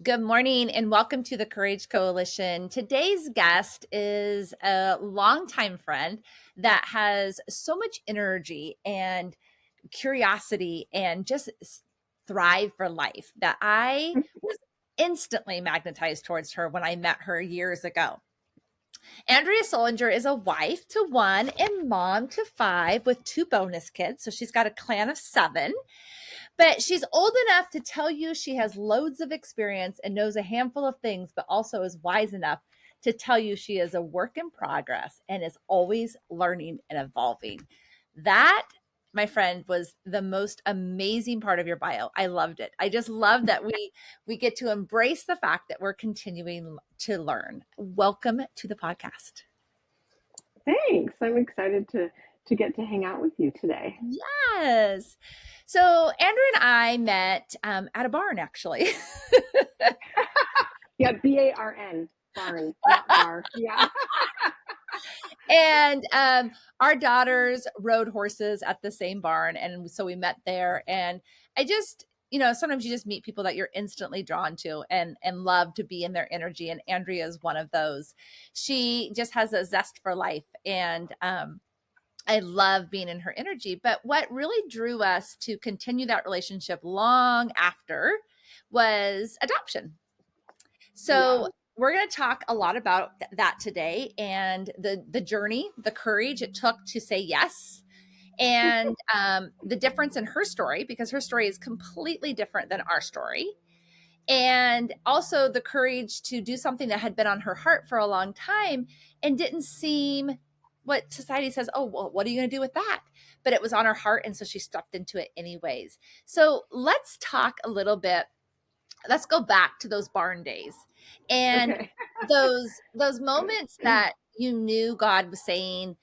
Good morning and welcome to the Courage Coalition. Today's guest is a longtime friend that has so much energy and curiosity and just thrive for life that I was instantly magnetized towards her when I met her years ago. Andrea Sullenger is a wife to one and mom to five with two bonus kids. So she's got a clan of seven. But she's old enough to tell you she has loads of experience and knows a handful of things, but also is wise enough to tell you she is a work in progress and is always learning and evolving. That, my friend, was the most amazing part of your bio. I loved it. I just love that we get to embrace the fact that we're continuing to learn. Welcome to the podcast. Thanks. I'm excited to get to hang out with you today. Yes. So Andrew and I met at a barn, actually. Yeah, BARN, barn, not bar. Yeah. And our daughters rode horses at the same barn, and so we met there. And I just, sometimes you just meet people that you're instantly drawn to and love to be in their energy. And Andrea is one of those. She just has a zest for life, and I love being in her energy. But what really drew us to continue that relationship long after was adoption. Yeah. So we're going to talk a lot about that today and the journey, the courage it took to say yes, and the difference in her story, because her story is completely different than our story, and also the courage to do something that had been on her heart for a long time and didn't seem what society says, oh, well, what are you going to do with that? But it was on her heart, and so she stepped into it anyways. So let's talk a little bit. Let's go back to those barn days and Okay. those moments that you knew God was saying,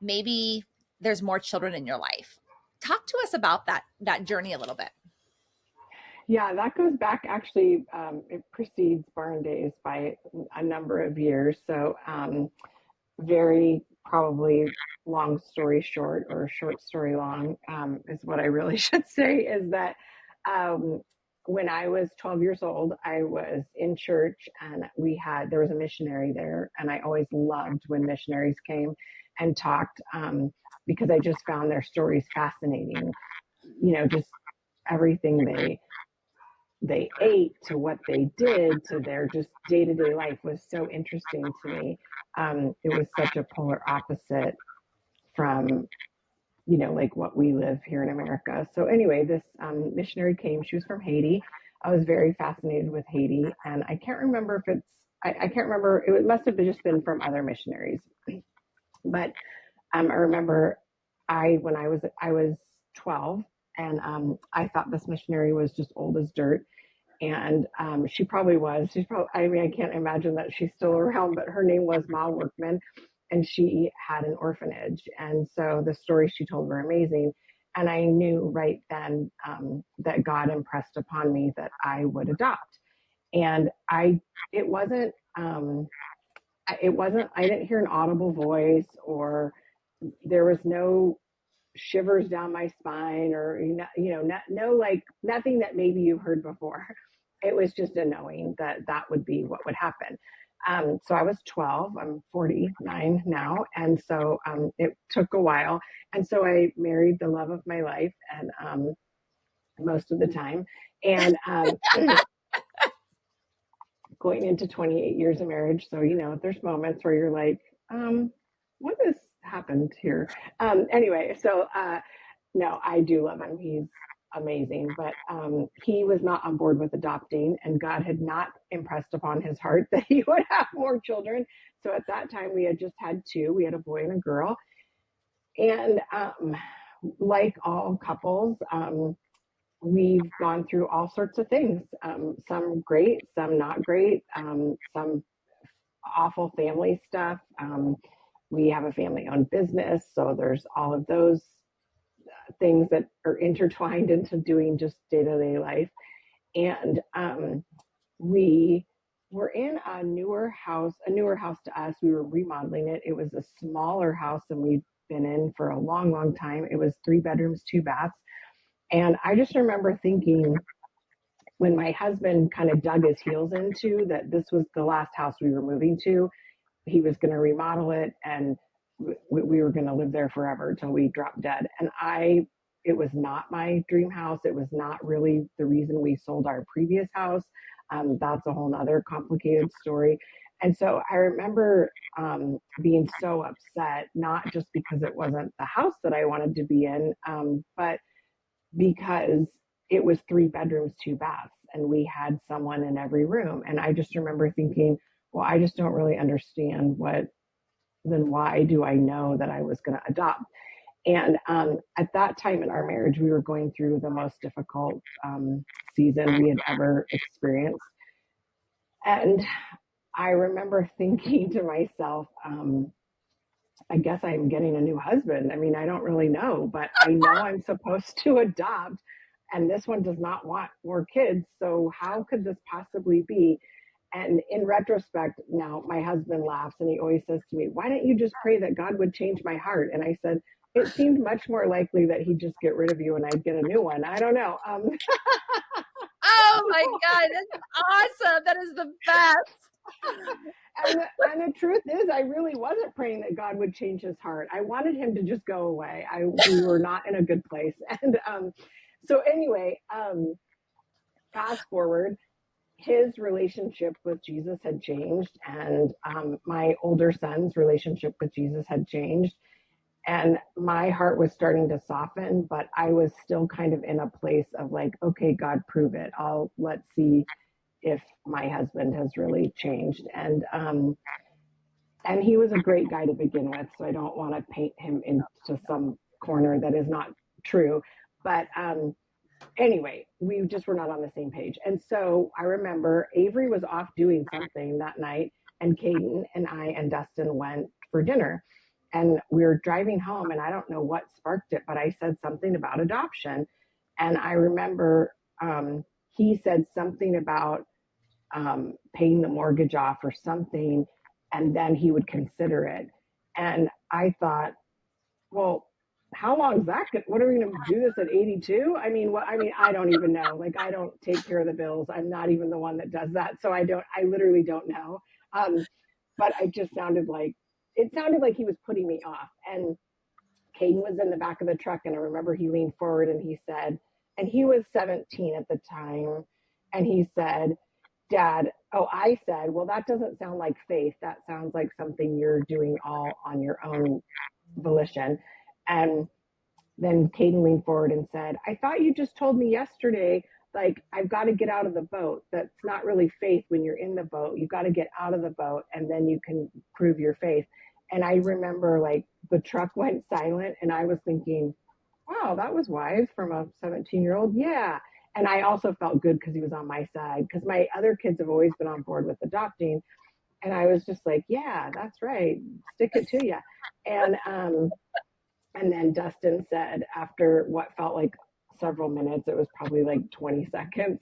maybe there's more children in your life. Talk to us about that journey a little bit. Yeah, that goes back actually, it precedes barn days by a number of years. So, very probably long story short or short story long, is what I really should say is that um, when I was 12 years old, I was in church and there was a missionary there. And I always loved when missionaries came and talked, because I just found their stories fascinating. Just everything they ate to what they did to their just day-to-day life was so interesting to me. It was such a polar opposite from like what we live here in America. So anyway, this missionary came. She was from Haiti. I was very fascinated with Haiti, and I can't remember if I can't remember. It must have just been from other missionaries, but I remember when I was 12, and I thought this missionary was just old as dirt, and she probably was. She's probably. I mean, I can't imagine that she's still around, but her name was Ma Workman, and she had an orphanage. And so the stories she told were amazing. And I knew right then that God impressed upon me that I would adopt. And it wasn't, I didn't hear an audible voice, or there was no shivers down my spine, or no, like nothing that maybe you've heard before. It was just a knowing that that would be what would happen. So I was 12. I'm 49 now, and so it took a while. And so I married the love of my life, and most of the time, and going into 28 years of marriage. So there's moments where you're like, what has happened here? Anyway, so no, I do love him. He's amazing, but he was not on board with adopting, and God had not impressed upon his heart that he would have more children. So at that time, we had just had two. We had a boy and a girl, and like all couples, we've gone through all sorts of things. Some great, some not great, some awful family stuff. We have a family-owned business, so there's all of those things that are intertwined into doing just day-to-day life. And we were in a newer house to us. We were remodeling it. It was a smaller house than we'd been in for a long, long time. It was 3 bedrooms, 2 baths. And I just remember thinking, when my husband kind of dug his heels into that this was the last house we were moving to, he was going to remodel it, and we were going to live there forever until we dropped dead. And it was not my dream house. It was not really the reason we sold our previous house. That's a whole nother complicated story. And so I remember being so upset, not just because it wasn't the house that I wanted to be in, but because it was 3 bedrooms, 2 baths, and we had someone in every room. And I just remember thinking, well, I just don't really understand then why do I know that I was going to adopt? And at that time in our marriage, we were going through the most difficult season we had ever experienced. And I remember thinking to myself, I guess I'm getting a new husband. I mean, I don't really know, but I know I'm supposed to adopt, and this one does not want more kids. So, how could this possibly be? And in retrospect, now my husband laughs and he always says to me, why don't you just pray that God would change my heart? And I said, it seemed much more likely that he'd just get rid of you and I'd get a new one. I don't know. Oh my God, that's awesome. That is the best. And the truth is, I really wasn't praying that God would change his heart. I wanted him to just go away. We were not in a good place. And so anyway, fast forward, his relationship with Jesus had changed, and my older son's relationship with Jesus had changed. And my heart was starting to soften, but I was still kind of in a place of like, okay, God, prove it. Let's see if my husband has really changed. And he was a great guy to begin with, so I don't want to paint him into some corner that is not true. But anyway, we just were not on the same page. And so I remember Avery was off doing something that night, and Caden and I and Dustin went for dinner. And we were driving home, and I don't know what sparked it, but I said something about adoption. And I remember he said something about paying the mortgage off or something, and then he would consider it. And I thought, well, how long is that? What are we going to do this at 82? I mean, what? I mean, I don't even know. Like, I don't take care of the bills. I'm not even the one that does that, so I literally don't know. But it sounded like he was putting me off. And Caden was in the back of the truck, and I remember he leaned forward and he said, and he was 17 at the time, and he said, Dad, oh, I said, well, that doesn't sound like faith. That sounds like something you're doing all on your own volition. And then Caden leaned forward and said, I thought you just told me yesterday, like, I've got to get out of the boat. That's not really faith when you're in the boat. You've got to get out of the boat and then you can prove your faith. And I remember like the truck went silent and I was thinking, wow, that was wise from a 17-year-old. Yeah. And I also felt good because he was on my side because my other kids have always been on board with adopting. And I was just like, yeah, that's right. Stick it to you. And, and then Dustin said, after what felt like several minutes, it was probably like 20 seconds,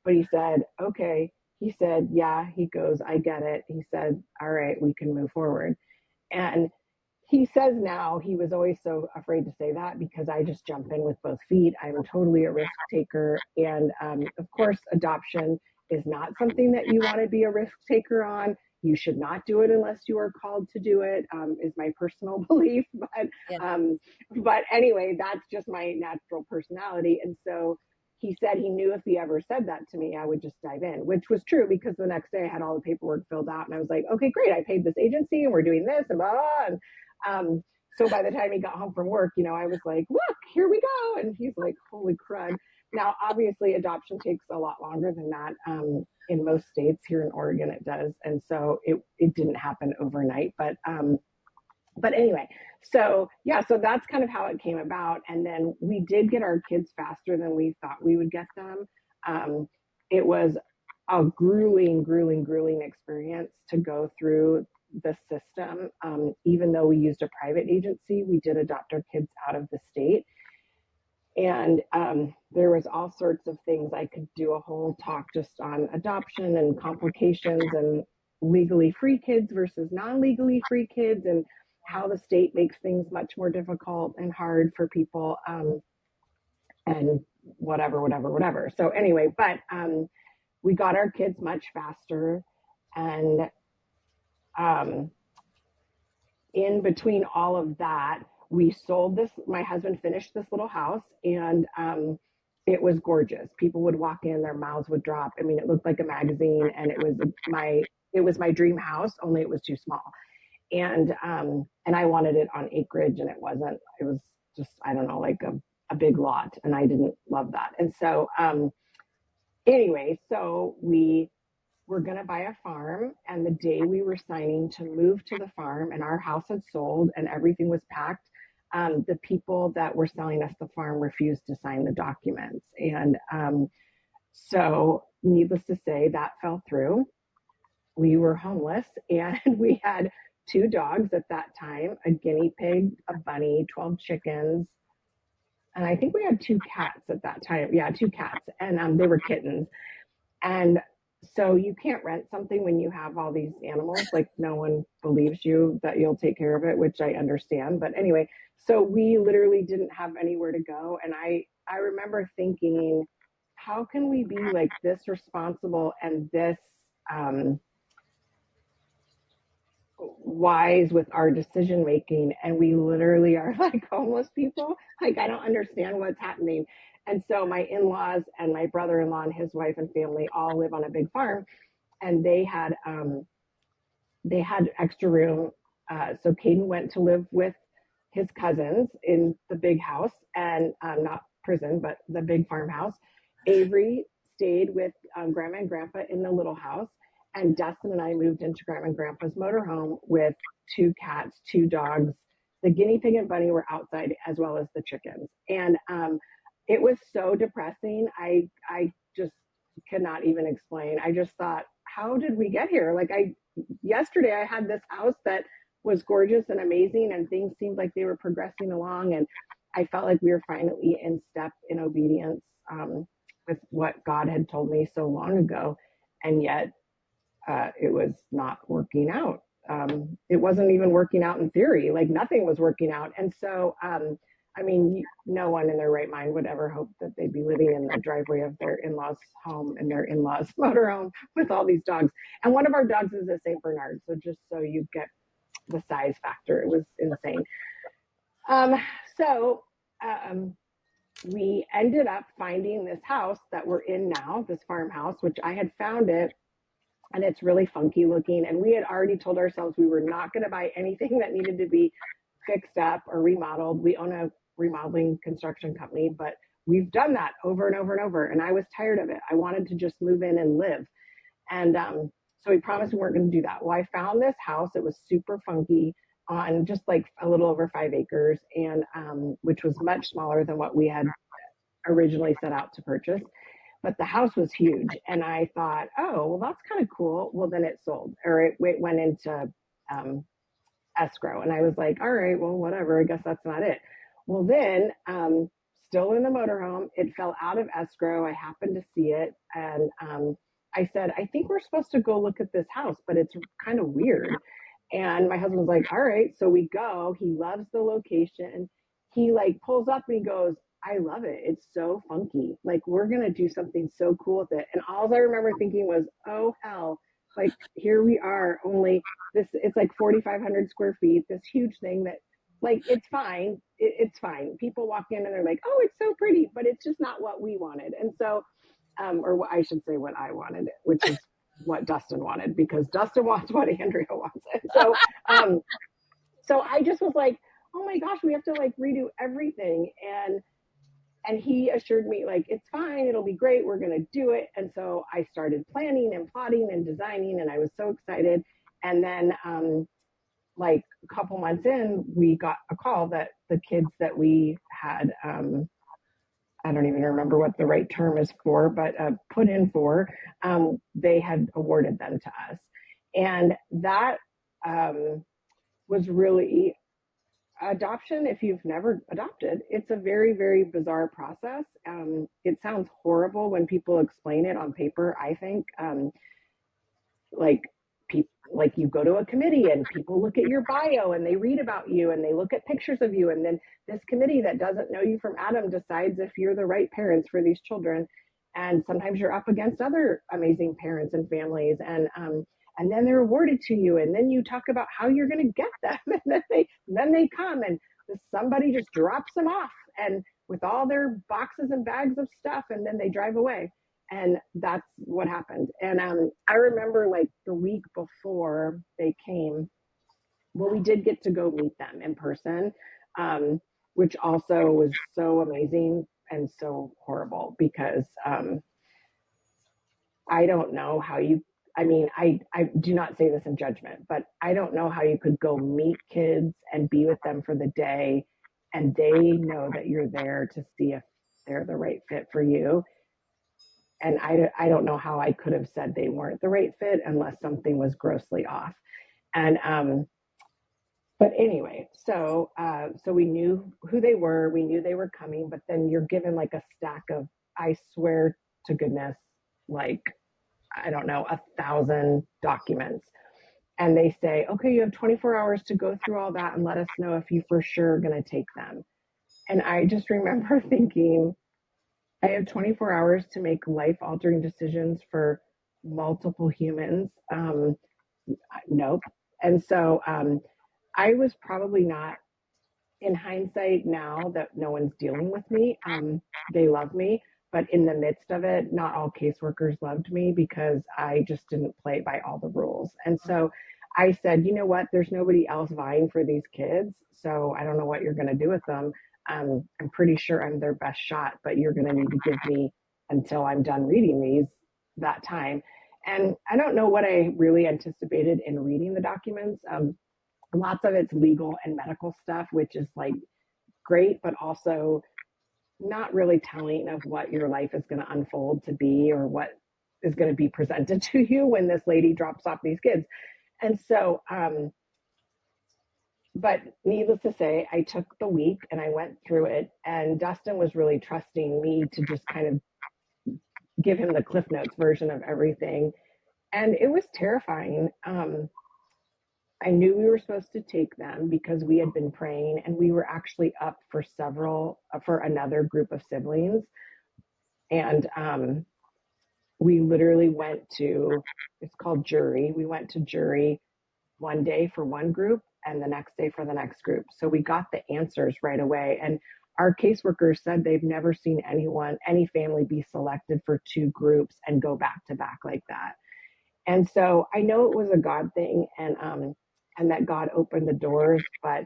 but he said, okay. He said, yeah. He goes, I get it. He said, all right, we can move forward. And he says now he was always so afraid to say that because I just jump in with both feet. I'm totally a risk taker. And of course, adoption is not something that you want to be a risk taker on. You should not do it unless you are called to do it, is my personal belief. Yeah. But anyway, that's just my natural personality. And so he said he knew if he ever said that to me, I would just dive in, which was true because the next day I had all the paperwork filled out and I was like, okay, great. I paid this agency and we're doing this and blah, blah. And so by the time he got home from work, I was like, look, here we go. And he's like, holy crud. Now, obviously, adoption takes a lot longer than that. In most states, here in Oregon, it does. And so it didn't happen overnight. But anyway, so yeah, so that's kind of how it came about. And then we did get our kids faster than we thought we would get them. It was a grueling experience to go through the system. Even though we used a private agency, we did adopt our kids out of the state. And there was all sorts of things. I could do a whole talk just on adoption and complications and legally free kids versus non-legally free kids and how the state makes things much more difficult and hard for people. And whatever, whatever, whatever. So anyway, but we got our kids much faster. And um, in between all of that, we sold this. My husband finished this little house, and it was gorgeous. People would walk in, their mouths would drop. I mean, it looked like a magazine, and it was my dream house. Only it was too small, and I wanted it on acreage, and it wasn't. It was just, I don't know, like a big lot, and I didn't love that. And so anyway, so we were going to buy a farm, and the day we were signing to move to the farm and our house had sold and everything was packed, the people that were selling us the farm refused to sign the documents. And so needless to say, that fell through. We were homeless, and we had two dogs at that time, a guinea pig, a bunny, 12 chickens, and I think we had two cats at that time. Yeah, two cats, and they were kittens. And so you can't rent something when you have all these animals. Like, no one believes you that you'll take care of it, which I understand. But anyway, so we literally didn't have anywhere to go. And I remember thinking, how can we be like this responsible and this um, wise with our decision making, and we literally are like homeless people? Like, I don't understand what's happening. And so my in-laws and my brother-in-law and his wife and family all live on a big farm, and they had extra room. So Caden went to live with his cousins in the big house, and not prison, but the big farmhouse. Avery stayed with grandma and grandpa in the little house, and Dustin and I moved into grandma and grandpa's motorhome with two cats, two dogs. The guinea pig and bunny were outside, as well as the chickens. And it was so depressing. I just cannot even explain. I just thought, how did we get here? Like, yesterday I had this house that was gorgeous and amazing, and things seemed like they were progressing along, and I felt like we were finally in step in obedience with what God had told me so long ago, and yet it was not working out. It wasn't even working out in theory. Like, nothing was working out. And so I mean, no one in their right mind would ever hope that they'd be living in the driveway of their in-laws home and their in-laws motorhome with all these dogs. And one of our dogs is a Saint Bernard. So just so you get the size factor, it was insane. Um, so um, we ended up finding this house that we're in now, this farmhouse, which I had found it, and it's really funky looking. And we had already told ourselves we were not going to buy anything that needed to be fixed up or remodeled. We own a remodeling construction company, but we've done that over and over and over. And I was tired of it. I wanted to just move in and live. And so we promised we weren't going to do that. Well, I found this house. It was super funky on just like a little over 5 acres, and which was much smaller than what we had originally set out to purchase. But the house was huge. And I thought, oh, well, that's kind of cool. Well, then it sold, or it went into um, escrow. And I was like, all right, well, whatever. I guess that's not it. Well, then, still in the motorhome, it fell out of escrow. I happened to see it. And I said, I think we're supposed to go look at this house, but it's kind of weird. And my husband was like, all right. So we go. He loves the location. He like pulls up and he goes, I love it. It's so funky. Like, we're going to do something so cool with it. And all I remember thinking was, oh, hell, like, here we are, only this, it's like 4,500 square feet, this huge thing that, like, it's fine. It's fine. People walk in and they're like, oh, it's so pretty, but it's just not what we wanted. And so, or what I should say, what I wanted, which is what Dustin wanted, because Dustin wants what Andrea wants. And um, so I just was like, oh my gosh, we have to like redo everything. And he assured me, like, it's fine, it'll be great, we're going to do it. And so I started planning and plotting and designing, and I was so excited. And then like a couple months in, we got a call that the kids that we had I don't even remember what the right term is for, but put in for, they had awarded them to us. And that was really, adoption, if you've never adopted, it's a very, very bizarre process. It sounds horrible when people explain it on paper, I think. Like, people, like you go to a committee and people look at your bio and they read about you and they look at pictures of you. And then this committee that doesn't know you from Adam decides if you're the right parents for these children. And sometimes you're up against other amazing parents and families. And then they're awarded to you. And then you talk about how you're going to get them. And then they come and somebody just drops them off and with all their boxes and bags of stuff. And then they drive away. And that's what happened. And I remember like the week before they came, well, we did get to go meet them in person, um, which also was so amazing and so horrible because I don't know how you, I mean, I do not say this in judgment, but I don't know how you could go meet kids and be with them for the day and they know that you're there to see if they're the right fit for you. And I don't know how I could have said they weren't the right fit unless something was grossly off. And but anyway, so we knew who they were, we knew they were coming, but then you're given like a stack of, I swear to goodness, like I don't know, 1,000 documents. And they say, okay, you have 24 hours to go through all that and let us know if you for sure are going to take them. And I just remember thinking, I have 24 hours to make life altering decisions for multiple humans. Nope. And so I was probably not, in hindsight now that no one's dealing with me, they love me. But in the midst of it, not all caseworkers loved me because I just didn't play by all the rules. And so I said, you know what? There's nobody else vying for these kids. So I don't know what you're going to do with them. I'm pretty sure I'm their best shot, but you're going to need to give me until I'm done reading these that time. And I don't know what I really anticipated in reading the documents. Lots of it's legal and medical stuff, which is like great, but also not really telling of what your life is going to unfold to be or what is going to be presented to you when this lady drops off these kids. And so, but needless to say, I took the week and I went through it, and Dustin was really trusting me to just kind of give him the Cliff Notes version of everything. And it was terrifying. I knew we were supposed to take them because we had been praying and we were actually up for another group of siblings. And we literally went to, it's called jury. We went to jury one day for one group and the next day for the next group. So we got the answers right away. And our caseworkers said they've never seen any family be selected for two groups and go back to back like that. And so I know it was a God thing and that God opened the doors, but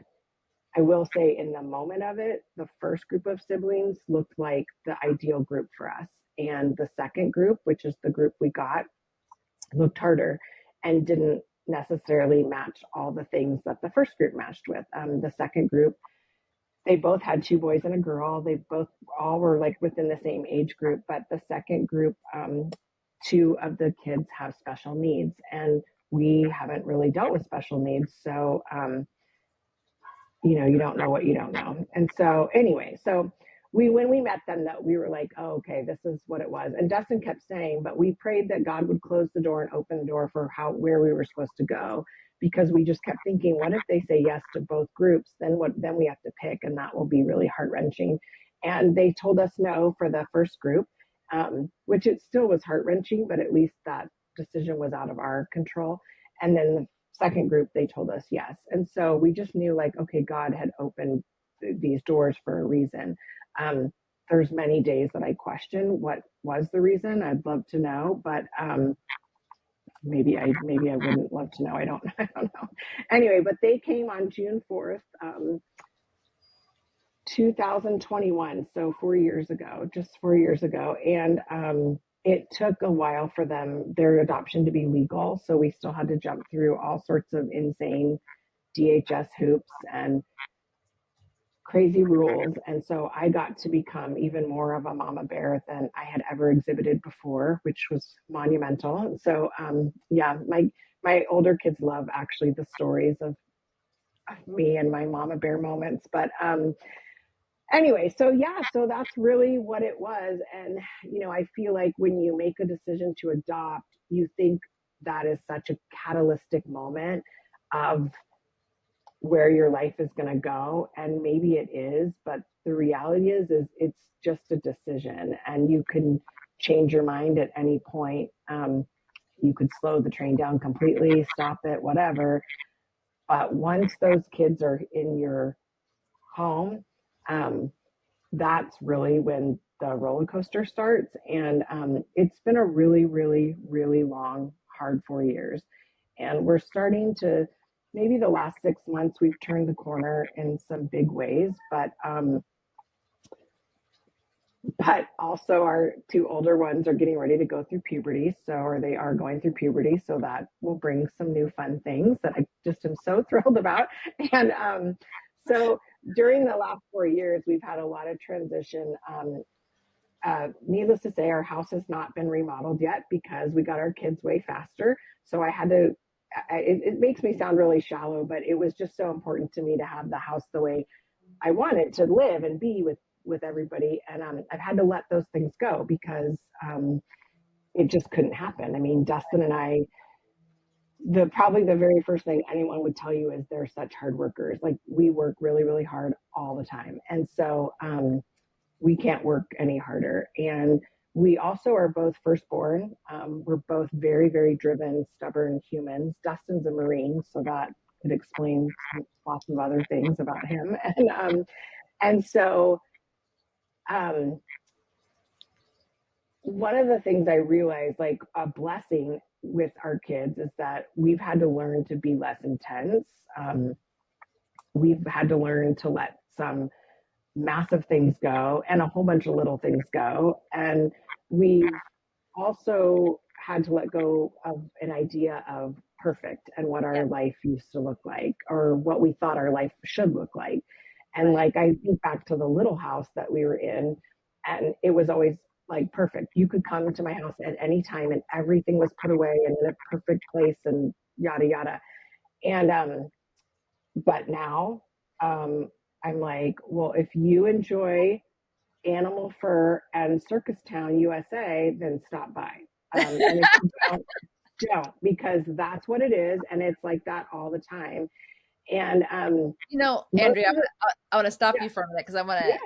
I will say in the moment of it, the first group of siblings looked like the ideal group for us. And the second group, which is the group we got, looked harder and didn't necessarily match all the things that the first group matched with. The second group, they both had two boys and a girl. They both all were like within the same age group, but the second group, two of the kids have special needs, and we haven't really dealt with special needs. So, you don't know what you don't know. And so anyway, so when we met them, that we were like, oh, okay, this is what it was. And Dustin kept saying, but we prayed that God would close the door and open the door for where we were supposed to go, because we just kept thinking, what if they say yes to both groups? Then we have to pick, and that will be really heart wrenching. And they told us no for the first group, which it still was heart wrenching, but at least that decision was out of our control. And then the second group, they told us yes. And so we just knew, like, okay, God had opened these doors for a reason. There's many days that I question what was the reason. I'd love to know, but maybe I wouldn't love to know. I don't know. Anyway, but they came on June 4th, 2021, so 4 years ago, just 4 years ago. And it took a while for their adoption to be legal. So we still had to jump through all sorts of insane DHS hoops and crazy rules. And so I got to become even more of a mama bear than I had ever exhibited before, which was monumental. So yeah, my older kids love actually the stories of me and my mama bear moments. But anyway, so yeah, so that's really what it was. And I feel like when you make a decision to adopt, you think that is such a catalytic moment of where your life is going to go, and maybe it is, but the reality is it's just a decision, and you can change your mind at any point. You could slow the train down completely, stop it, whatever. But once those kids are in your home, um, that's really when the roller coaster starts. And it's been a really, really, really long, hard 4 years. And we're starting to, maybe the last 6 months, we've turned the corner in some big ways. But also our two older ones are getting ready to go through puberty. So, or they are going through puberty. So that will bring some new fun things that I just am so thrilled about. And so during the last 4 years, we've had a lot of transition. Needless to say, our house has not been remodeled yet because we got our kids way faster. So I had to, it makes me sound really shallow, but it was just so important to me to have the house the way I wanted to live and be with everybody. And I've had to let those things go because it just couldn't happen. I mean, Dustin and I, probably the very first thing anyone would tell you is they're such hard workers. Like we work really, really hard all the time. And so we can't work any harder. And we also are both firstborn. We're both very, very driven, stubborn humans. Dustin's a Marine, so that could explain lots of other things about him. And so um, one of the things I realized, like a blessing with our kids, is that we've had to learn to be less intense. Um, we've had to learn to let some massive things go and a whole bunch of little things go. And we've also had to let go of an idea of perfect and what Yeah. our life used to look like or what we thought our life should look like. And Right. like I think back to the little house that we were in, and it was always like perfect. You could come to my house at any time and everything was put away and in a perfect place and yada yada. And but now I'm like, well, if you enjoy Animal Fur and Circus Town, USA, then stop by. And if you don't, because that's what it is. And it's like that all the time. And most Andrea, of it, I want to stop yeah, you for a minute because I want yeah.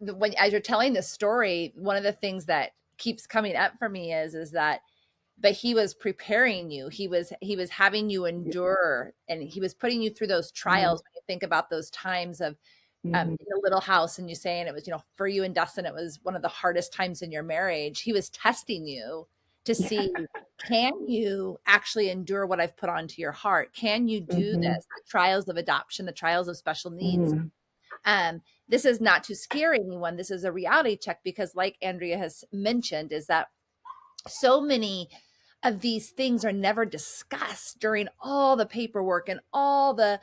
to, when as you're telling this story, one of the things that keeps coming up for me is that, but he was preparing you. He was having you Yeah. endure, and he was putting you through those Mm-hmm. trials. When you think about those times of Mm-hmm. in the little house, and you saying it was, for you and Dustin, it was one of the hardest times in your marriage. He was testing you to Yeah. see, can you actually endure what I've put onto your heart? Can you do Mm-hmm. this? The trials of adoption, the trials of special needs. Mm-hmm. This is not to scare anyone. This is a reality check because, like Andrea has mentioned, is that so many of these things are never discussed during all the paperwork and all the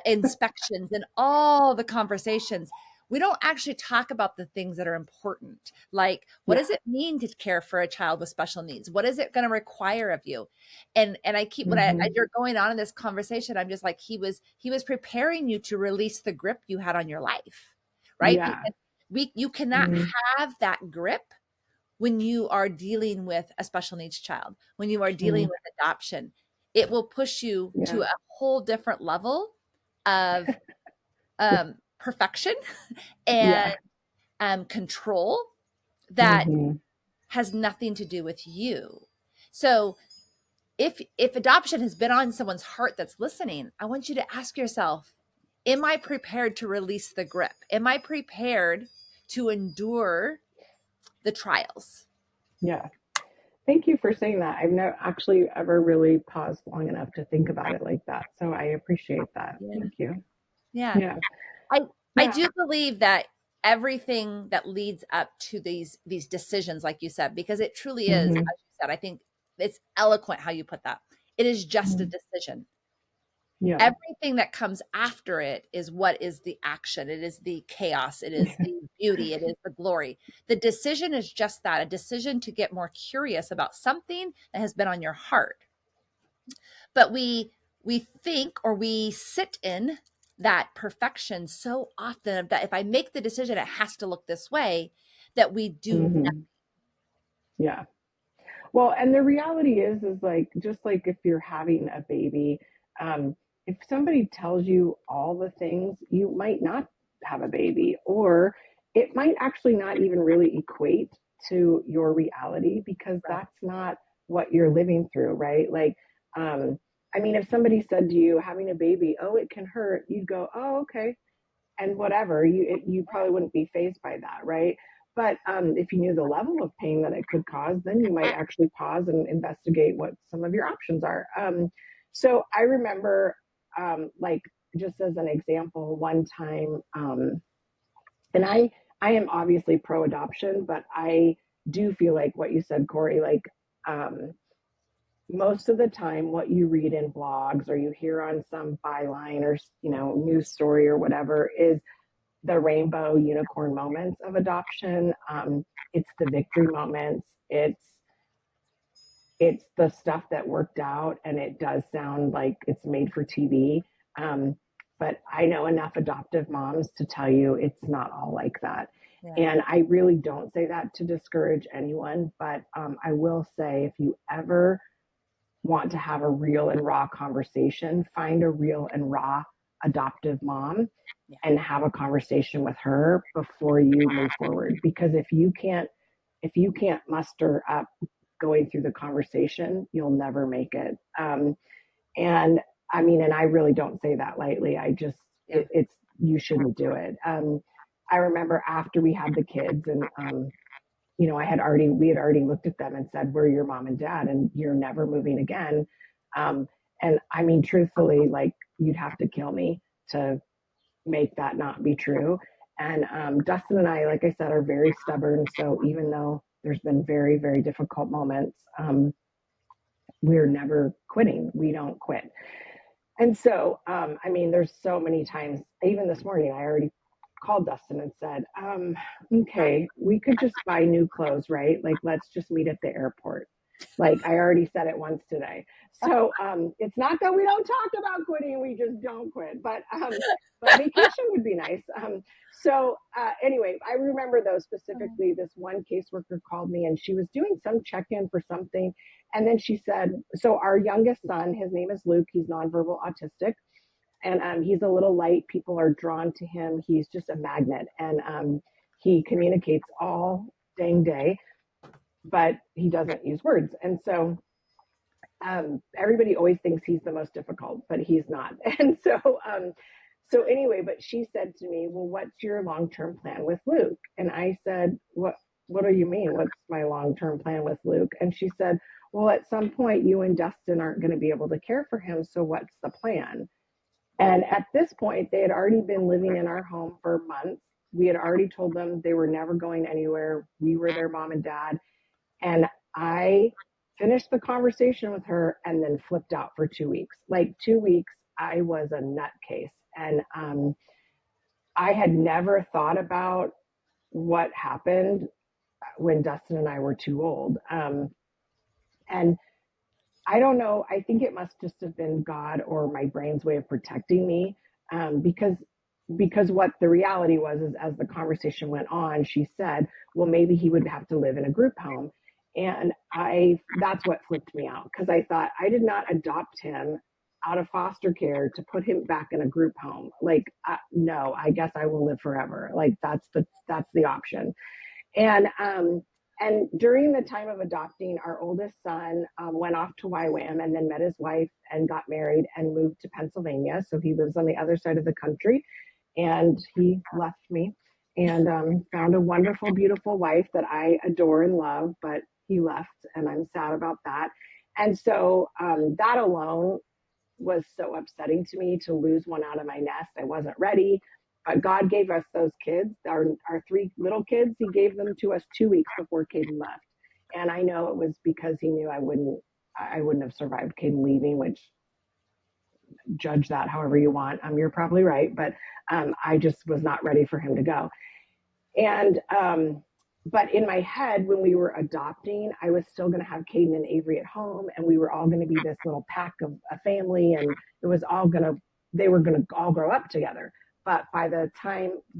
inspections and all the conversations. We don't actually talk about the things that are important, like what Yeah. does it mean to care for a child with special needs? What is it going to require of you? And I keep, when Mm-hmm. as you're going on in this conversation, I'm just like, he was preparing you to release the grip you had on your life, right? Yeah. Because you cannot Mm-hmm. have that grip when you are dealing with a special needs child, when you are dealing with adoption. It will push you Yeah. to a whole different level of perfection and Yeah. control that Mm-hmm. has nothing to do with you. So if adoption has been on someone's heart that's listening, I want you to ask yourself, am I prepared to release the grip? Am I prepared to endure the trials? Yeah. Thank you for saying that. I've never actually ever really paused long enough to think about it like that. So I appreciate that. Yeah. Thank you. Yeah. Yeah. I I Yeah. do believe that everything that leads up to these decisions, like you said, because it truly is, as Mm-hmm. you said, I think it's eloquent how you put that. It is just a decision. Yeah. Everything that comes after it is what is the action. It is the chaos. It is the beauty. It is the glory. The decision is just that, a decision to get more curious about something that has been on your heart. But we think, or we sit in that perfection so often, that if I make the decision it has to look this way, that we do nothing. Mm-hmm. Yeah. Well, and the reality is like, just like if you're having a baby, um, if somebody tells you all the things, you might not have a baby, or it might actually not even really equate to your reality because Right. that's not what you're living through, right? Like, um, I mean, if somebody said to you, having a baby, oh, it can hurt, you'd go, oh, okay, and whatever, you probably wouldn't be fazed by that, right? But if you knew the level of pain that it could cause, then you might actually pause and investigate what some of your options are. So I remember, like, just as an example, one time, and I am obviously pro adoption, but I do feel like what you said, Corey, like, um, most of the time what you read in blogs or you hear on some byline or news story or whatever is the rainbow unicorn moments of adoption. It's the victory moments. It's the stuff that worked out, and it does sound like it's made for TV. Um, but I know enough adoptive moms to tell you it's not all like that. Yeah. And I really don't say that to discourage anyone, but I will say if you ever want to have a real and raw conversation, find a real and raw adoptive mom Yeah. and have a conversation with her before you move forward. Because if you can't muster up going through the conversation, you'll never make it. And I mean, and I really don't say that lightly. I just Yeah. it's you shouldn't do it. I remember after we had the kids, and we had already looked at them and said, we're your mom and dad, and you're never moving again. Um, and I mean, truthfully, like, you'd have to kill me to make that not be true. And Dustin and I, like I said, are very stubborn. So even though there's been very, very difficult moments, we're never quitting. We don't quit. And so, I mean, there's so many times, even this morning, I already called Dustin and said, okay, we could just buy new clothes, right? Like, let's just meet at the airport. Like, I already said it once today. So, it's not that we don't talk about quitting, we just don't quit. But vacation would be nice. Anyway, I remember though specifically this one caseworker called me and she was doing some check-in for something, and then she said, so our youngest son, his name is Luke, he's nonverbal autistic, and he's a little light. People are drawn to him. He's just a magnet. And he communicates all dang day, but he doesn't use words. And so everybody always thinks he's the most difficult, but he's not. And so anyway, but she said to me, well, what's your long-term plan with Luke? And I said, what do you mean? What's my long-term plan with Luke? And she said, well, at some point you and Dustin aren't going to be able to care for him. So what's the plan? And at this point, they had already been living in our home for months. We had already told them they were never going anywhere. We were their mom and dad. And I finished the conversation with her and then flipped out for 2 weeks. Like 2 weeks, I was a nutcase. And I had never thought about what happened when Dustin and I were too old. And I don't know. I think it must just have been God or my brain's way of protecting me, because what the reality was is as the conversation went on, she said, "Well, maybe he would have to live in a group home," and I that's what flipped me out because I thought I did not adopt him out of foster care to put him back in a group home. Like, no, I guess I will live forever. Like that's the option. And during the time of adopting, our oldest son went off to YWAM and then met his wife and got married and moved to Pennsylvania. So he lives on the other side of the country. And he left me and found a wonderful, beautiful wife that I adore and love. But he left, and I'm sad about that. And so that alone was so upsetting to me to lose one out of my nest. I wasn't ready. But God gave us those kids, our three little kids. He gave them to us 2 weeks before Caden left, and I know it was because He knew I wouldn't have survived Caden leaving. Which, judge that however you want. You're probably right, but I just was not ready for him to go. And but in my head, when we were adopting, I was still going to have Caden and Avery at home, and we were all going to be this little pack of a family, and it was all going to they were going to all grow up together. But by the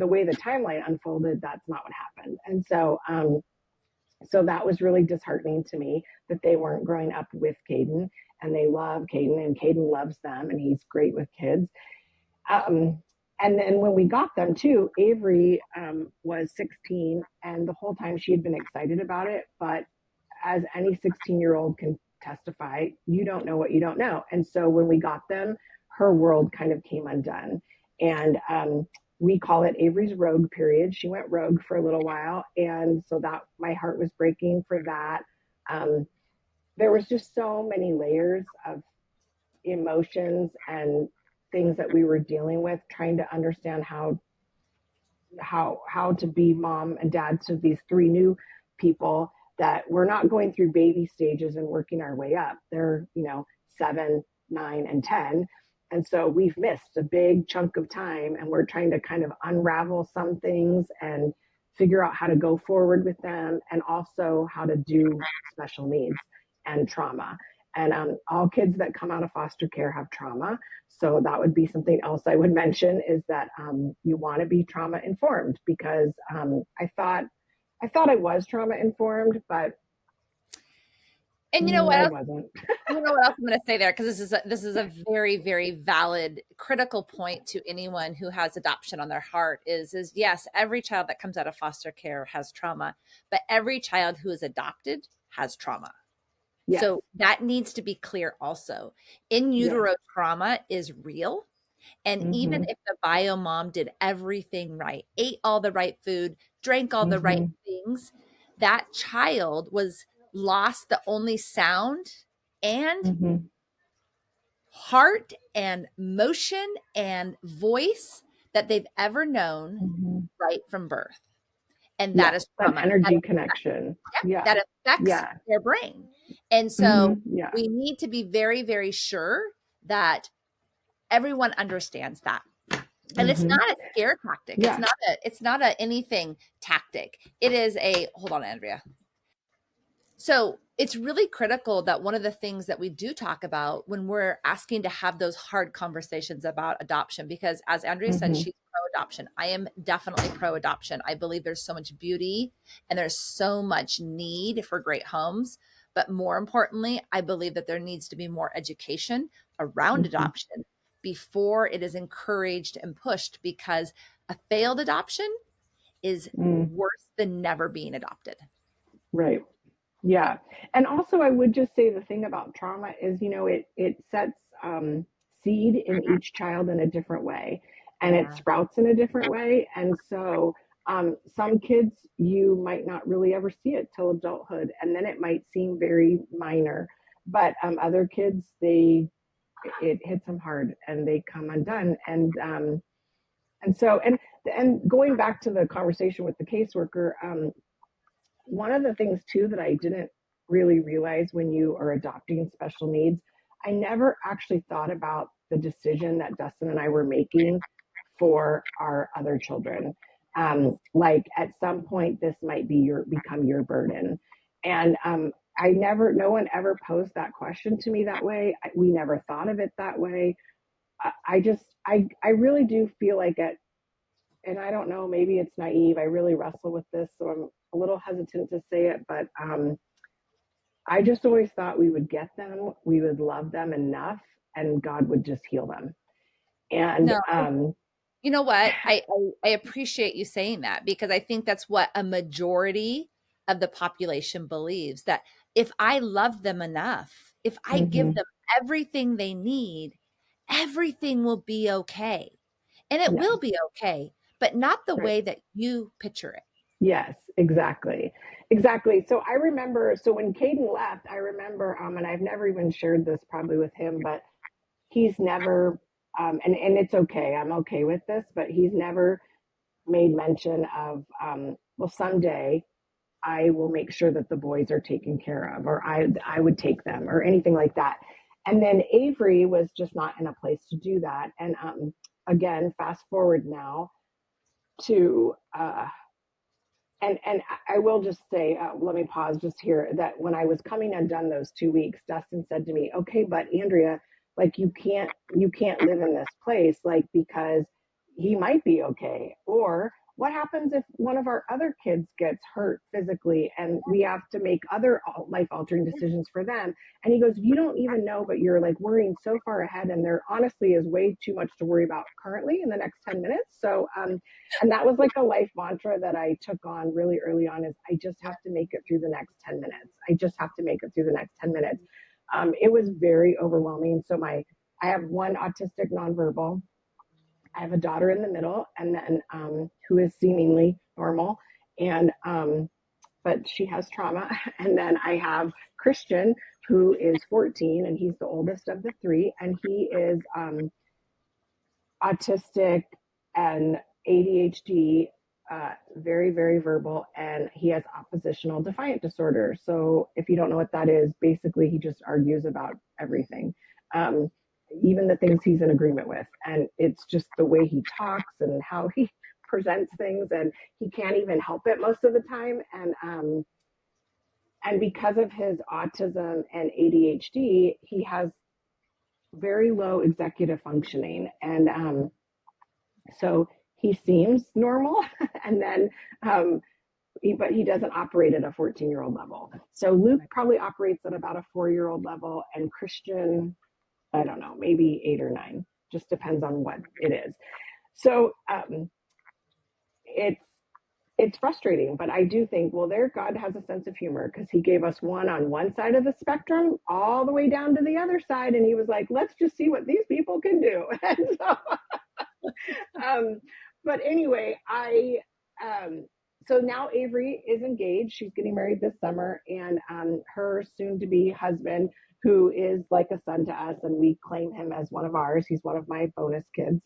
way the timeline unfolded, that's not what happened. And so So that was really disheartening to me that they weren't growing up with Caden, and they love Caden, and Caden loves them, and he's great with kids. Um, and then when we got them too, Avery was 16, and the whole time she had been excited about it. But as any 16-year-old can testify, you don't know what you don't know. And so when we got them, her world kind of came undone. And we call it Avery's rogue period. She went rogue for a little while. And so that my heart was breaking for that. Um, there was just so many layers of emotions and things that we were dealing with, trying to understand how to be mom and dad to these three new people that we're not going through baby stages and working our way up. They're, 7, 9, and 10. And so we've missed a big chunk of time, and we're trying to kind of unravel some things and figure out how to go forward with them, and also how to do special needs and trauma. And all kids that come out of foster care have trauma. So that would be something else I would mention, is that you want to be trauma informed, because I thought I was trauma informed, but And you know what I else? wasn't. You know what else I'm going to say there, because this is a very, very valid, critical point to anyone who has adoption on their heart. Is yes, every child that comes out of foster care has trauma, but every child who is adopted has trauma. Yes. So that needs to be clear also. In Yes. utero trauma is real. And even Mm-hmm. if the bio mom did everything right, ate all the right food, drank all the right Mm-hmm. things, that child was lost the only sound and Mm-hmm. heart and motion and voice that they've ever known Mm-hmm. right from birth. And that Yes. is That trauma. energy connection. Yeah. That affects Yeah. their brain. And Mm-hmm. so Yeah. we need to be very, very sure that everyone understands that. And it's Mm-hmm. not a scare tactic. Yeah. It's not a anything tactic. It is a hold on, Andrea. So it's really critical that one of the things that we do talk about when we're asking to have those hard conversations about adoption, because as Andrea said, Mm-hmm. she's pro adoption. I am definitely pro adoption. I believe there's so much beauty and there's so much need for great homes. But more importantly, I believe that there needs to be more education around Mm-hmm. adoption before it is encouraged and pushed, because a failed adoption is Mm. worse than never being adopted. Right. Yeah. And also, I would just say the thing about trauma is, it sets seed in each child in a different way, and it Yeah. sprouts in a different way. And so, some kids, you might not really ever see it till adulthood, and then it might seem very minor. But other kids, it hits them hard, and they come undone. And going back to the conversation with the caseworker, one of the things too that I didn't really realize when you are adopting special needs, I never actually thought about the decision that Dustin and I were making for our other children. Like at some point, this might become your burden, and no one ever posed that question to me that way. We never thought of it that way. I really do feel like it, and I don't know, maybe it's naive. I really wrestle with this, so I'm a little hesitant to say it, but I just always thought we would get them, we would love them enough, and God would just heal them. And No, you know what? I appreciate you saying that, because I think that's what a majority of the population believes, that if I love them enough, if I give mhm, them everything they need, everything will be okay. And it yeah, will be okay, but not the right. way that you picture it. Yes, exactly. Exactly. So I remember, so when Caden left, I remember, and I've never even shared this probably with him, but he's never, and it's okay, I'm okay with this, but he's never made mention of, well, someday I will make sure that the boys are taken care of, or I would take them, or anything like that. And then Avery was just not in a place to do that. And again, fast forward now to and I will just say, let me pause just here, that when I was coming undone those 2 weeks, Dustin said to me, "Okay, but Andrea, like you can't live in this place, like because he might be okay, or what happens if one of our other kids gets hurt physically and we have to make other life altering decisions for them? And he goes, you don't even know, but you're like worrying so far ahead, and there honestly is way too much to worry about currently in the next 10 minutes. So and that was like a life mantra that I took on really early on, is I just have to make it through the next 10 minutes. I just have to make it through the next 10 minutes. It was very overwhelming. So I have one autistic nonverbal. I have a daughter in the middle, and then who is seemingly normal, and but she has trauma. And then I have Christian, who is 14, and he's the oldest of the three, and he is autistic and ADHD, very, very verbal, and he has oppositional defiant disorder. So if you don't know what that is, basically he just argues about everything, um, even the things he's in agreement with. And it's just the way he talks and how he presents things, and he can't even help it most of the time. And because of his autism and ADHD, he has very low executive functioning, and so he seems normal, and then but he doesn't operate at a 14-year-old level. So Luke probably operates at about a 4-year-old level, and Christian, I don't know, maybe 8 or 9. Just depends on what it is. So it's it's frustrating, but I do think, well, there, God has a sense of humor, because he gave us one on one side of the spectrum all the way down to the other side, and he was like, let's just see what these people can do. And so um, but anyway, so now Avery is engaged. She's getting married this summer, and her soon-to-be husband, who is like a son to us, and we claim him as one of ours. He's one of my bonus kids.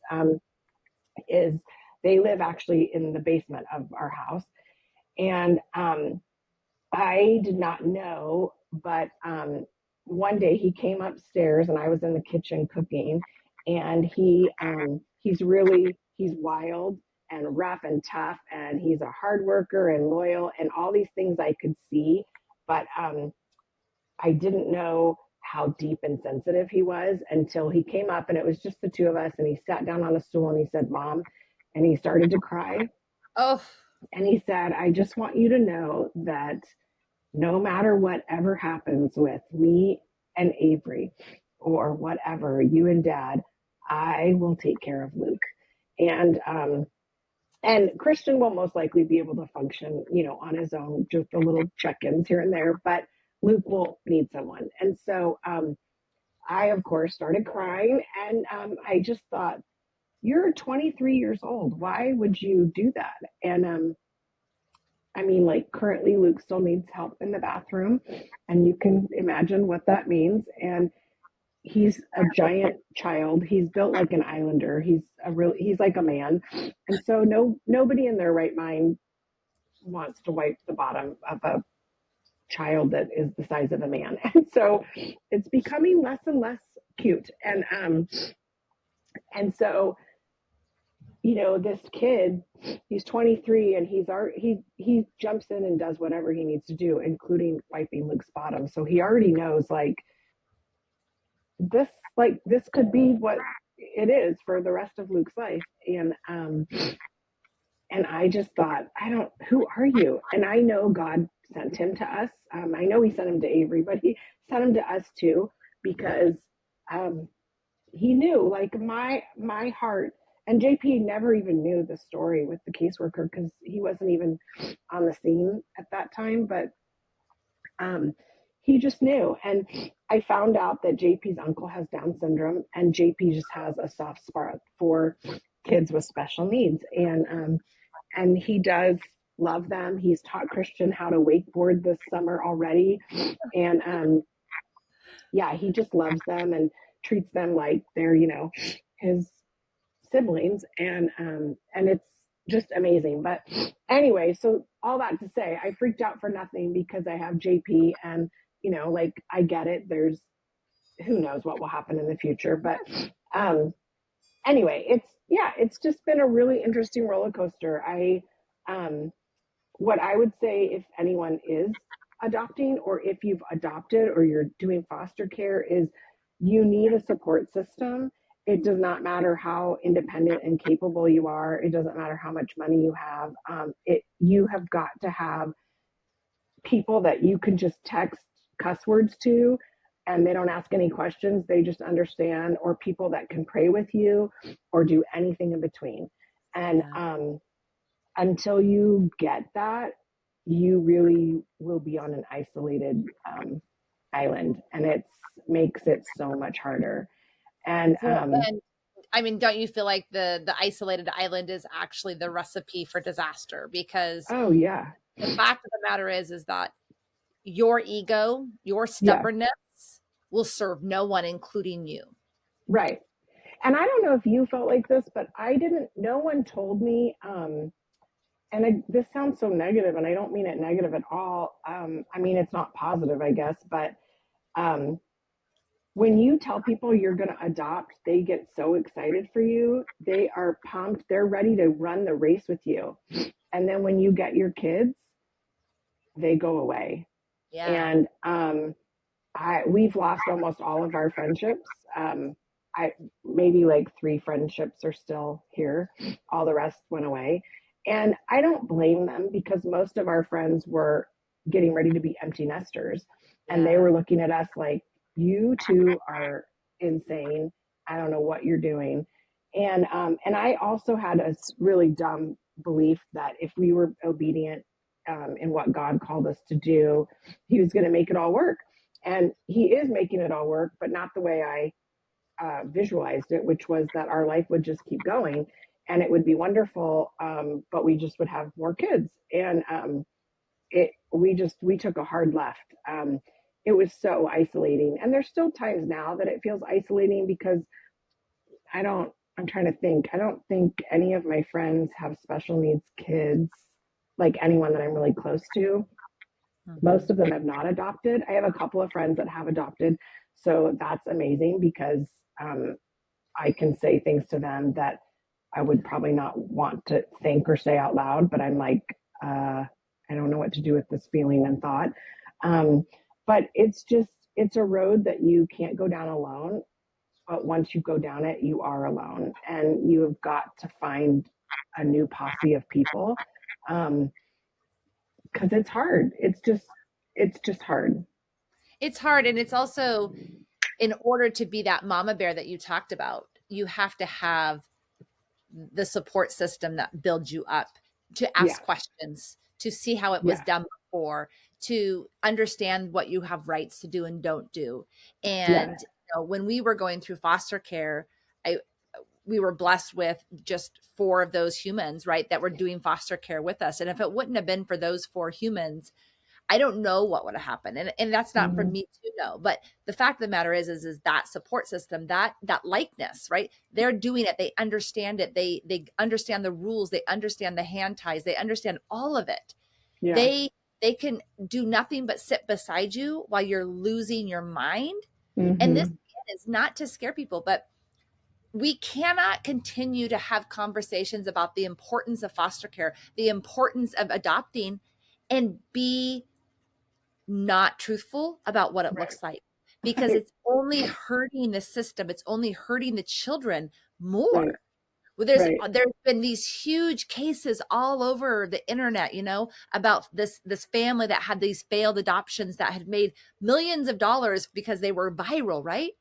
Is They live actually in the basement of our house, and I did not know, but one day he came upstairs, and I was in the kitchen cooking, and he's wild and rough and tough, and he's a hard worker and loyal and all these things I could see, but I didn't know how deep and sensitive he was until he came up, and it was just the two of us, and he sat down on a stool and he said, Mom, and he started to cry, Oh, and he said, I just want you to know that no matter whatever happens with me and Avery, or whatever, you and Dad, I will take care of Luke. And Christian will most likely be able to function, on his own, just a little check-ins here and there, but Luke will need someone. And so I, of course, started crying, and I just thought, you're 23 years old. Why would you do that? And I mean, like, currently Luke still needs help in the bathroom, and you can imagine what that means. And he's a giant child. He's built like an islander. He's like a man. And so nobody in their right mind wants to wipe the bottom of a child that is the size of a man. And so it's becoming less and less cute. And so this kid, he's 23, and he jumps in and does whatever he needs to do, including wiping Luke's bottom. So he already knows, this could be what it is for the rest of Luke's life. And I just thought, who are you? And I know God sent him to us. I know he sent him to Avery, but he sent him to us too, because he knew, like, my heart. And JP never even knew the story with the caseworker, because he wasn't even on the scene at that time. But he just knew. And I found out that JP's uncle has Down syndrome, and JP just has a soft spot for kids with special needs. And he does love them. He's taught Christian how to wakeboard this summer already. And yeah, he just loves them and treats them like they're, his siblings. And it's just amazing. But anyway, so all that to say, I freaked out for nothing, because I have JP, and I get it. There's, who knows what will happen in the future, but anyway, it's just been a really interesting roller coaster. What I would say, if anyone is adopting, or if you've adopted or you're doing foster care, is you need a support system. it does not matter how independent and capable you are. It doesn't matter how much money you have. You have got to have people that you can just text cuss words to and they don't ask any questions. They just understand, or people that can pray with you or do anything in between. And Yeah. until you get that, you really will be on an isolated island, and it makes it so much harder. And Well, and I mean, don't you feel like the isolated island is actually the recipe for disaster? Because oh yeah, the fact of the matter is that your ego, your yeah, stubbornness will serve no one, including you. right. And I don't know if you felt like this, but I didn't. No one told me. This sounds so negative, and I don't mean it negative at all. I mean it's not positive, I guess, but um, when you tell people you're going to adopt, they get so excited for you. They are pumped. They're ready to run the race with you. And then when you get your kids, they go away. Yeah. And we've lost almost all of our friendships. I maybe like three friendships are still here. All the rest went away. And I don't blame them because most of our friends were getting ready to be empty nesters. And they Yeah. were looking at us like, you two are insane. I don't know what you're doing. And I also had a really dumb belief that if we were obedient in what God called us to do, He was going to make it all work. And He is making it all work, but not the way I visualized it, which was that our life would just keep going and it would be wonderful, but we just would have more kids. And we took a hard left. It was so isolating, and there's still times now that it feels isolating because I'm trying to think. I don't think any of my friends have special needs kids, like anyone that I'm really close to. Most Mhm. of them have not adopted. I have a couple of friends that have adopted. So that's amazing because um, I can say things to them that I would probably not want to think or say out loud, but I'm like, I don't know what to do with this feeling and thought. Um, but it's a road that you can't go down alone. But once you go down it, you are alone and you have got to find a new posse of people. Um, because it's hard. It's just hard. It's hard. And it's also, in order to be that mama bear that you talked about, you have to have the support system that builds you up, to Yeah, ask questions, to see how it was yeah, done before, to understand what you have rights to do and don't do. yeah. And when we were going through foster care, I we were blessed with just four of those humans, right, that were doing foster care with us. And if it wouldn't have been for those four humans, I don't know what would have happened. And that's not for Mm-hmm. me to know. But the fact of the matter is that support system, that likeness, right? They're doing it. They understand it. They understand the rules. They understand the hand ties. They understand all of it. Yeah. They can do nothing but sit beside you while you're losing your mind. And this Mm-hmm. again, is not to scare people, but we cannot continue to have conversations about the importance of foster care, the importance of adopting, and be not truthful about what it Right. looks like, because Right. it's only hurting the system. It's only hurting the children Right. more. Well, Right. there's been these huge cases all over the internet, about this family that had these failed adoptions that had made millions of dollars because they were viral, right?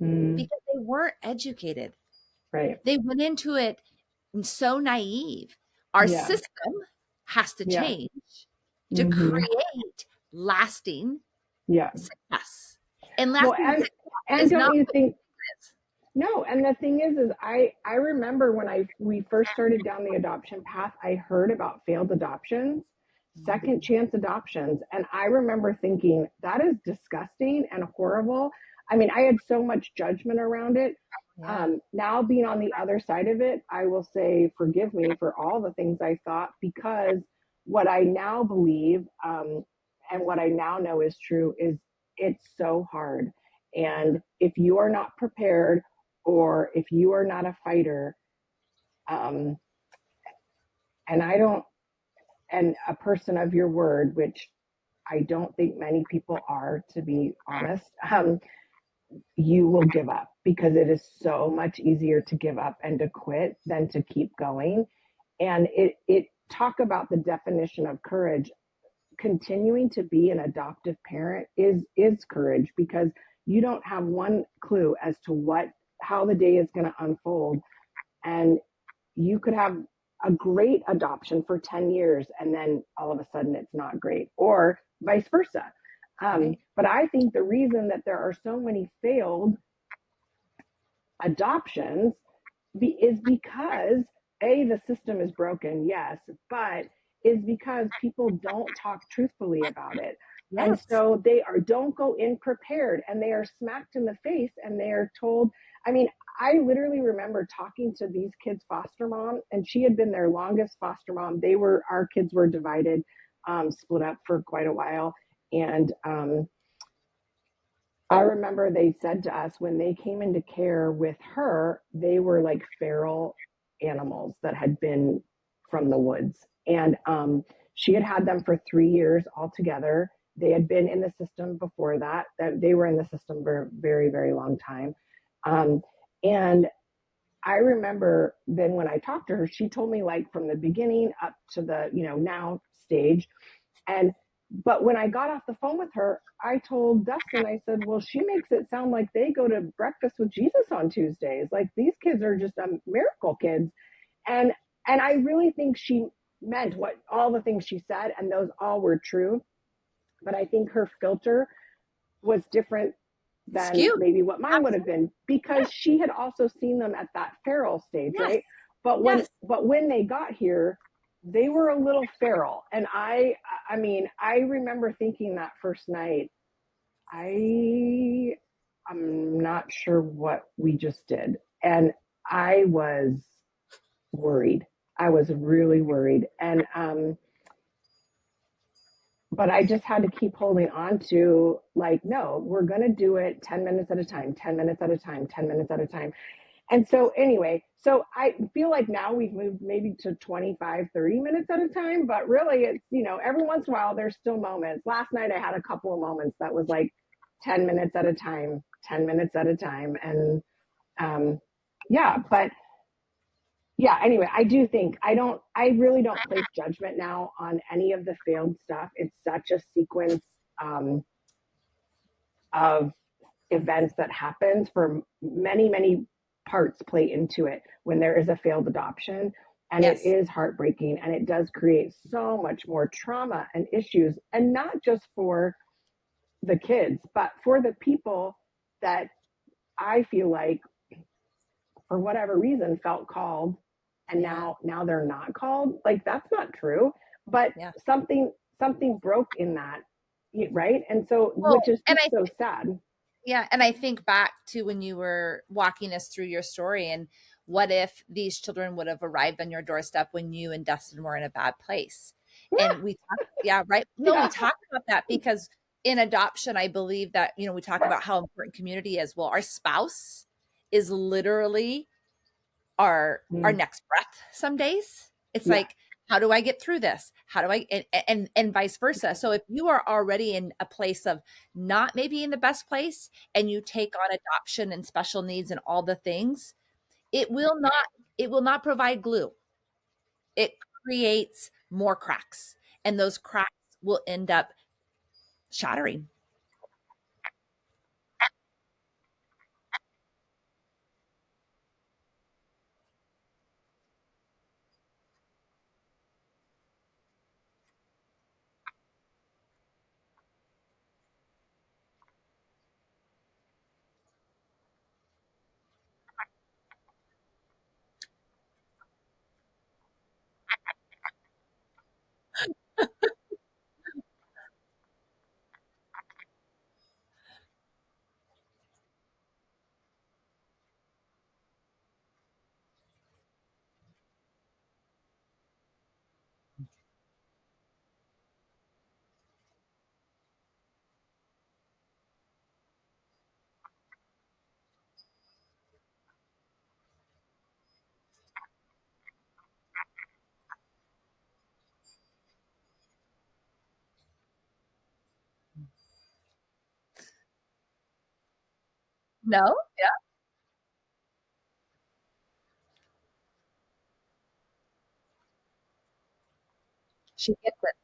Mm, Because they weren't educated. right. They went into it so naive. Our Yeah. system has to Yeah. change to Mm-hmm. create lasting Yeah. success. And Well, lasting success and is don't not you what think? it is. No, and the thing is I remember when we first started down the adoption path, I heard about failed adoptions, second Mhm. chance adoptions, and I remember thinking that is disgusting and horrible. I mean, I had so much judgment around it. Yeah. Now being on the other side of it, I will say forgive me for all the things I thought because what I now believe and what I now know is true is it's so hard. Yeah. And if you are not prepared or if you are not a fighter, um, and I don't, and a person of your word, which I don't think many people are, to be honest, you will give up. because it is so much easier to give up and to quit than to keep going. And it talk about the definition of courage. Continuing to be an adoptive parent is courage, because you don't have one clue as to what how the day is going to unfold, and you could have a great adoption for 10 years and then all of a sudden it's not great, or vice versa. Right. But I think the reason that there are so many failed adoptions is because the system is broken, yes, but is because people don't talk truthfully about it. And Yes. so they are don't go in prepared, and they are smacked in the face, and they are told. I mean, I literally remember talking to these kids' foster mom, and she had been their longest foster mom. Our kids were divided, split up for quite a while. And I remember they said to us when they came into care with her, they were like feral animals that had been from the woods. And she had had them for 3 years altogether. They had been in the system before that, that they were in the system for a very, very long time. Um, and I remember then when I talked to her, she told me like from the beginning up to the, now stage, and but when I got off the phone with her, I told Dustin, I said, well, she makes it sound like they go to breakfast with Jesus on Tuesdays. Like these kids are just miracle kids. And I really think she meant what all the things she said, and those all were true. But I think her filter was different than Skewed. maybe what mine would have Absolutely. been, because she had also seen them at that feral stage, Yes. right? But Yes. when they got here, they were a little feral. And I mean, I remember thinking that first night, I I'm not sure what we just did. And I was worried. I was really worried. And but I just had to keep holding on to, like, no, we're going to do it 10 minutes at a time, 10 minutes at a time, 10 minutes at a time. And so anyway, so I feel like now we've moved maybe to 25, 30 minutes at a time, but really it's, every once in a while there's still moments. Last night I had a couple of moments that was like 10 minutes at a time, 10 minutes at a time. And um, yeah, but yeah, anyway, I really don't place judgment now on any of the failed stuff. It's such a sequence um, of events that happens for many, many parts play into it when there is a failed adoption. And it Yes. is heartbreaking, and it does create so much more trauma and issues, and not just for the kids, but for the people that I feel like for whatever reason felt called, and Yeah. now they're not called. Like that's not true, but Yeah. something broke in that, right? And so, which Well, is and just I so sad. Yeah, and I think back to when you were walking us through your story, and what if these children would have arrived on your doorstep when you and Dustin were in a bad place? And we talk, yeah, right. No, we Yeah, talk about that because in adoption, I believe that, we talk about how important community is. Well, our spouse is literally our mm, next breath some days. It's yeah, like, how do I get through this? How do I and vice versa. So if you are already in a place of not maybe in the best place, and you take on adoption and special needs and all the things, it will not it will not provide glue. It creates more cracks, and those cracks will end up shattering. No? Yeah. She gets it.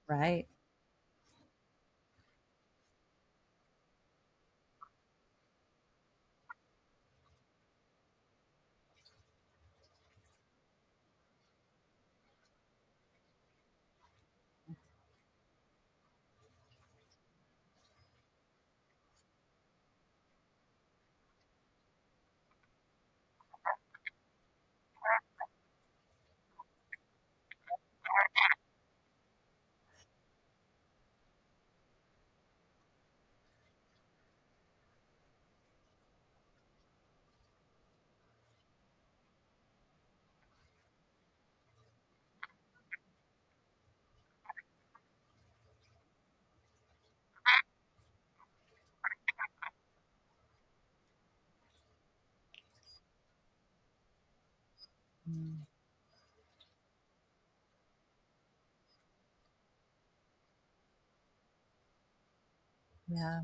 Right. Mm, yeah.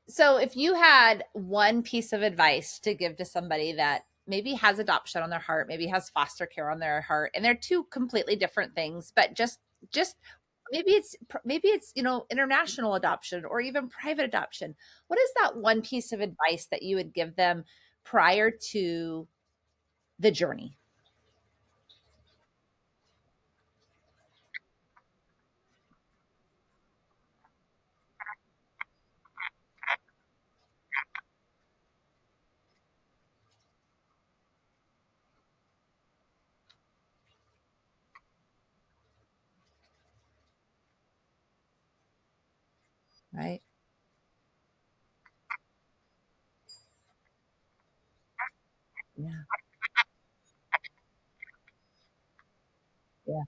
So, if you had one piece of advice to give to somebody that maybe has adoption on their heart, maybe has foster care on their heart, and they're two completely different things, but just maybe it's international adoption or even private adoption. What is that one piece of advice that you would give them prior to the journey? Right. Yeah. Yeah.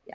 Yeah.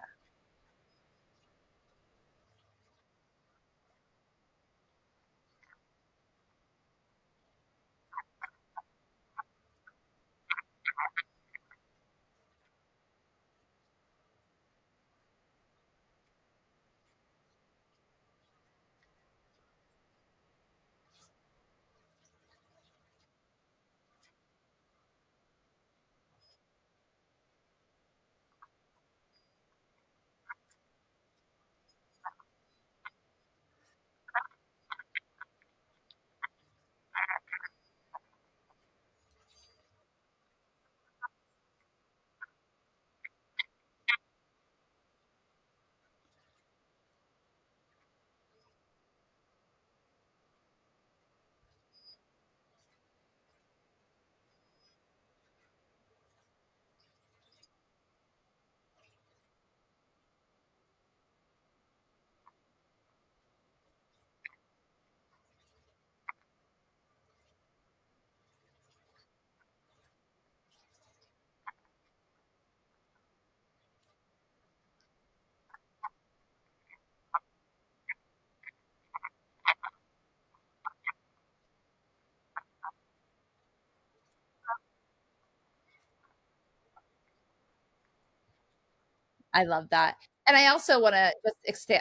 I love that. And I also want to just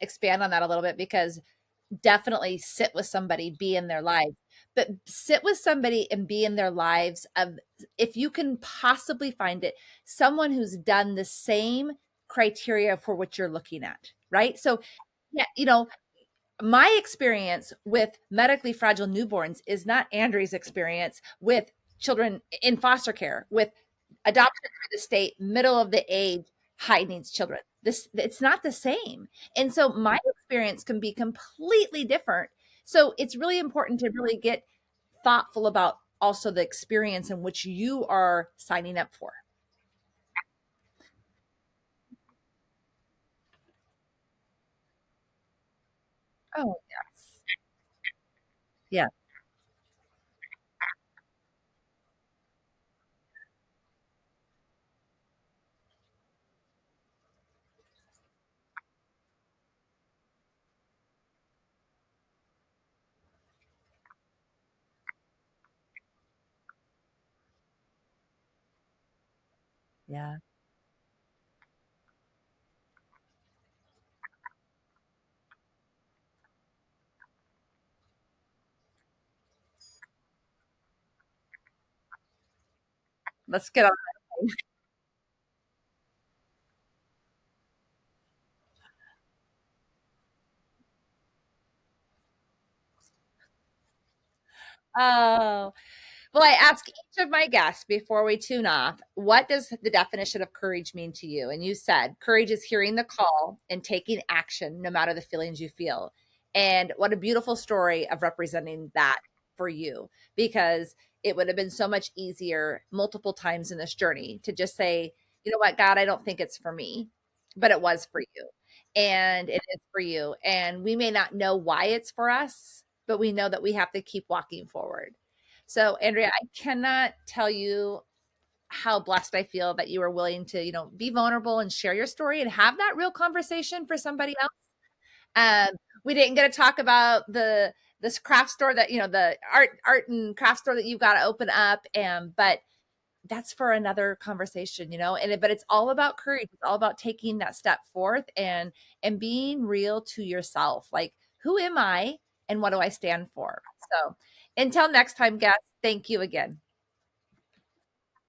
expand on that a little bit because definitely sit with somebody, be in their life, but sit with somebody and be in their lives of, if you can possibly find it, someone who's done the same criteria for what you're looking at, right? So, yeah, my experience with medically fragile newborns is not Andrea's experience with children in foster care, with adoption through the state, middle of the age, high needs children. This, it's not the same. And so my experience can be completely different. So it's really important to really get thoughtful about also the experience in which you are signing up for. Oh, yes. Yeah. Yeah. Let's get on. Oh, well, I ask each of my guests before we tune off, what does the definition of courage mean to you? And you said courage is hearing the call and taking action no matter the feelings you feel. And what a beautiful story of representing that for you, because it would have been so much easier multiple times in this journey to just say, you know what, God, I don't think it's for me, but it was for you. And it is for you. And we may not know why it's for us, but we know that we have to keep walking forward. So, Andrea, I cannot tell you how blessed I feel that you were willing to, be vulnerable and share your story and have that real conversation for somebody else. Um, we didn't get to talk about this craft store that, the art and craft store that you've got to open up, and but that's for another conversation, but it's all about courage. It's all about taking that step forth and being real to yourself. Like, who am I and what do I stand for? So, until next time, guys, thank you again.